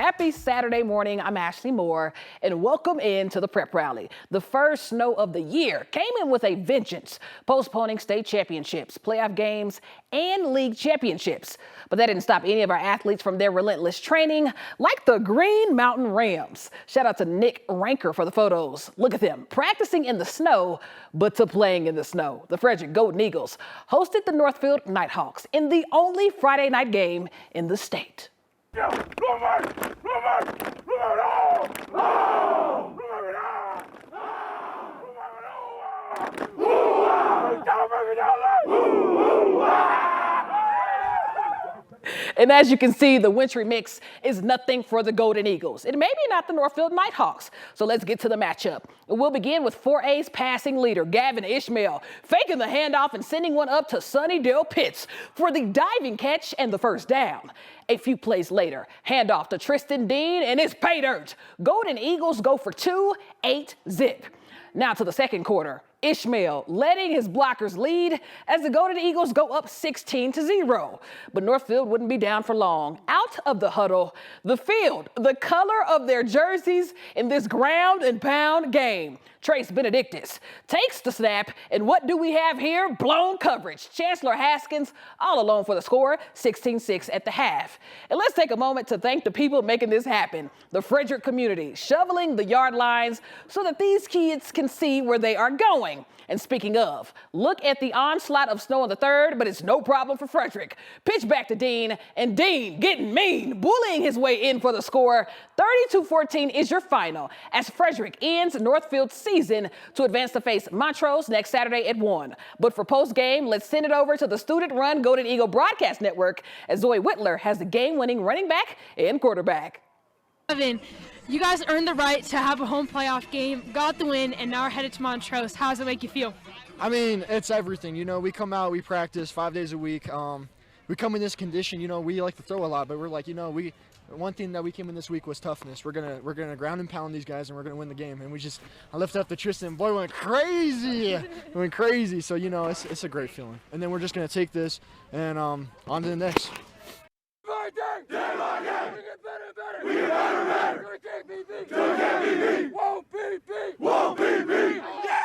Happy Saturday morning. I'm Ashley Moore, and welcome into the prep rally. The first snow of the year came in with a vengeance, postponing state championships, playoff games, and league championships. But that didn't stop any of our athletes from their relentless training, like the Green Mountain Rams. Shout out to Nick Ranker for the photos. Look at them, practicing in the snow, but to playing in the snow. The Frederick Golden Eagles hosted the Northfield Nighthawks in the only Friday night game in the state. And as you can see, the wintry mix is nothing for the Golden Eagles. It may be not the Northfield Nighthawks. So let's get to the matchup. We'll begin with 4A's passing leader, Gavin Ishmael, faking the handoff and sending one up to Sunnydale Pitts for the diving catch and the first down. A few plays later, handoff to Tristan Dean, and it's pay dirt. Golden Eagles go for 2, 8-zip. Now to the second quarter. Ishmael letting his blockers lead as the Golden Eagles go up 16-0. But Northfield wouldn't be down for long. Out of the huddle, the field, the color of their jerseys in this ground and pound game. Trace Benedictus takes the snap, and what do we have here? Blown coverage. Chancellor Haskins all alone for the score, 16-6 at the half. And let's take a moment to thank the people making this happen. The Frederick community shoveling the yard lines so that these kids can see where they are going. And speaking of, look at the onslaught of snow on the third, but it's no problem for Frederick. Pitch back to Dean, and Dean getting mean, bullying his way in for the score. 32-14 is your final as Frederick ends Northfield's season to advance to face Montrose next Saturday at 1. But for post-game, let's send it over to the student-run Golden Eagle Broadcast Network as Zoe Whitler has the game-winning running back and quarterback. Evan, you guys earned the right to have a home playoff game, got the win, and now are headed to Montrose. How does it make you feel? I mean, it's everything. You know, we come out, we practice 5 days a week. We come in this condition, you know, we like to throw a lot, but we're like, you know, one thing that we came in this week was toughness. We're gonna ground and pound these guys, and we're gonna win the game. And I lifted up the Tristan, boy, went crazy. So, you know, it's a great feeling. And then we're just gonna take this and on to the next. We get better. Won't be beat. Yeah!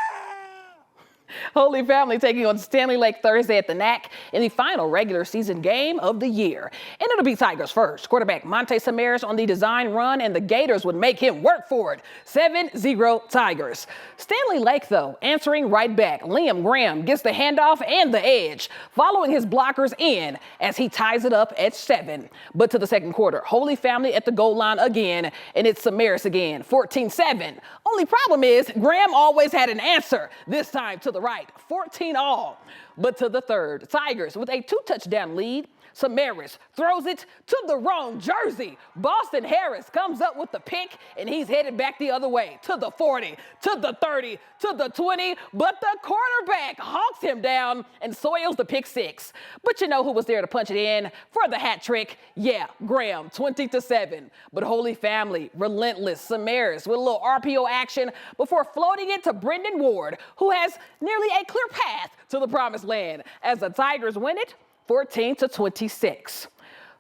Holy Family taking on Stanley Lake Thursday at the NAC in the final regular season game of the year. And it'll be Tigers first. Quarterback Monte Samaras on the design run, and the Gators would make him work for it. 7-0 Tigers. Stanley Lake, though, answering right back. Liam Graham gets the handoff and the edge, following his blockers in as he ties it up at 7. But to the second quarter, Holy Family at the goal line again, and it's Samaras again, 14-7. Only problem is Graham always had an answer, this time to the right. 14-all. But to the third, Tigers with a 2-touchdown lead. Samaras throws it to the wrong jersey. Boston Harris comes up with the pick, and he's headed back the other way to the 40, to the 30, to the 20, but the quarterback hawks him down and soils the pick 6. But you know who was there to punch it in for the hat trick? Yeah, Graham, 20-7. But Holy Family, relentless. Samaras with a little RPO action before floating it to Brendan Ward, who has nearly a clear path to the promised land as the Tigers win it 14-26.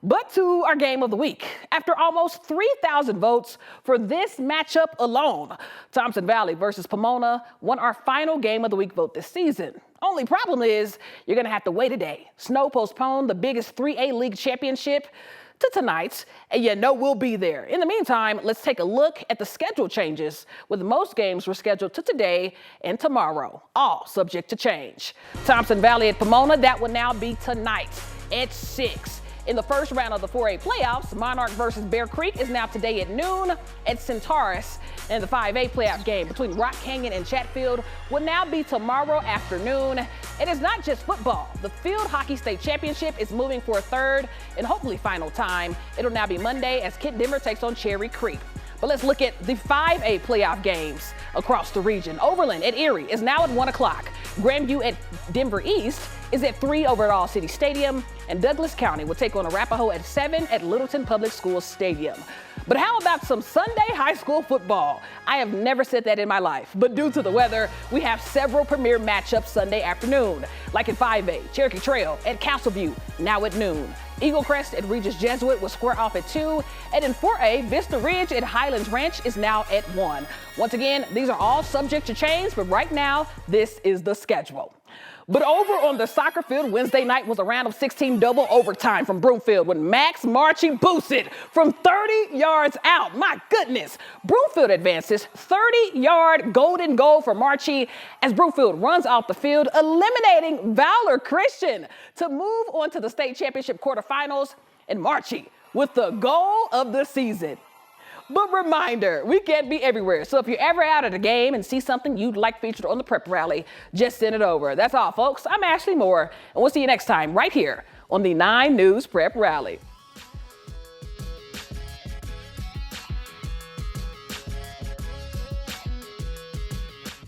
But to our game of the week. After almost 3,000 votes for this matchup alone, Thompson Valley versus Pomona won our final game of the week vote this season. Only problem is you're going to have to wait a day. Snow postponed the biggest 3A league championship to tonight, and you know we'll be there. In the meantime, let's take a look at the schedule changes, with most games were scheduled to today and tomorrow, all subject to change. Thompson Valley at Pomona, that will now be tonight at 6. In the first round of the 4A playoffs, Monarch versus Bear Creek is now today at noon at Centaurus. And the 5A playoff game between Rock Canyon and Chatfield will now be tomorrow afternoon. It is not just football. The Field Hockey State Championship is moving for a third and hopefully final time. It'll now be Monday as Kent Denver takes on Cherry Creek. But let's look at the 5A playoff games across the region. Overland at Erie is now at 1 o'clock. Grandview at Denver East is at 3 over at All City Stadium, and Douglas County will take on Arapahoe at 7 at Littleton Public Schools Stadium. But how about some Sunday high school football? I have never said that in my life, but due to the weather, we have several premier matchups Sunday afternoon, like in 5A, Cherokee Trail at Castleview, now at noon. Eagle Crest at Regis Jesuit will square off at 2. And in 4A, Vista Ridge at Highlands Ranch is now at 1. Once again, these are all subject to change, but right now, this is the schedule. But over on the soccer field, Wednesday night was a round of 16 double overtime from Broomfield when Max Marchie boosted from 30 yards out. My goodness. Broomfield advances 30-yard golden goal for Marchie as Broomfield runs off the field, eliminating Valor Christian to move on to the state championship quarterfinals. And Marchie with the goal of the season. But reminder, we can't be everywhere. So if you're ever out at a game and see something you'd like featured on the Prep Rally, just send it over. That's all, folks. I'm Ashley Moore, and we'll see you next time right here on the 9 News Prep Rally.